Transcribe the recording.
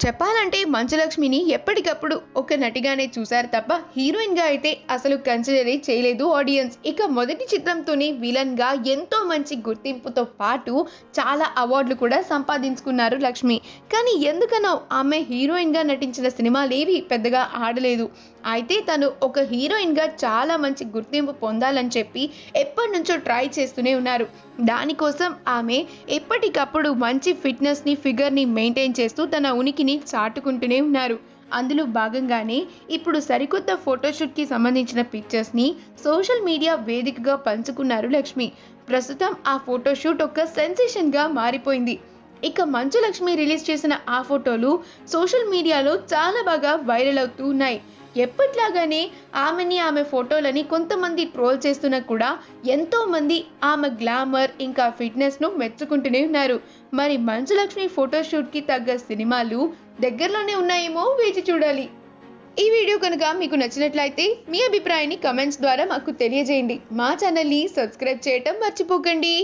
చెప్పాలంటే మంచులక్ష్మిని ఎప్పటికప్పుడు ఒక నటిగానే చూశారు తప్ప హీరోయిన్ గా అయితే అసలు కన్సిడరే చేయలేదు ఆడియన్స్. ఇక మొదటి చిత్రంతోనే విలన్ గా ఎంతో మంచి గుర్తింపుతో పాటు చాలా అవార్డులు కూడా సంపాదించుకున్నారు లక్ష్మి. కానీ ఎందుకనో ఆమె హీరోయిన్ గా నటించిన సినిమాలేవి పెద్దగా ఆడలేదు. అయితే తను ఒక హీరోయిన్ గా చాలా మంచి గుర్తింపు పొందాలని చెప్పి ఎప్పటి నుంచో ట్రై చేస్తూనే ఉన్నారు. దానికోసం ఆమె ఎప్పటికప్పుడు మంచి ఫిట్నెస్ ని ఫిగర్ ని మెయింటైన్ చేస్తూ తన ఉనికిని చాటుకుంటూనే ఉన్నారు. అందులో భాగంగానే ఇప్పుడు సరికొత్త ఫోటోషూట్ కి సంబంధించిన పిక్చర్స్ ని సోషల్ మీడియా వేదికగా పంచుకున్నారు లక్ష్మి. ప్రస్తుతం ఆ ఫోటోషూట్ ఒక సెన్సేషన్ గా మారిపోయింది. ఇక మంచు లక్ష్మి రిలీజ్ చేసిన ఆ ఫోటోలు సోషల్ మీడియాలో చాలా బాగా వైరల్ అవుతూ ఉన్నాయి. ఎప్పట్లాగానే ఆమె ఫోటోలని కొంతమంది ట్రోల్ చేస్తున్నా కూడా ఎంతో మంది ఆమె గ్లామర్ ఇంకా ఫిట్నెస్ ను మెచ్చుకుంటూనే ఉన్నారు. మరి మంచు లక్ష్మి ఫోటోషూట్ కి తగ్గ సినిమాలు దగ్గరలోనే ఉన్నాయేమో వేచి చూడాలి. ఈ వీడియో కనుక మీకు నచ్చినట్లయితే మీ అభిప్రాయాన్ని కమెంట్స్ ద్వారా మాకు తెలియజేయండి. మా ఛానల్ని సబ్స్క్రైబ్ చేయటం మర్చిపోకండి.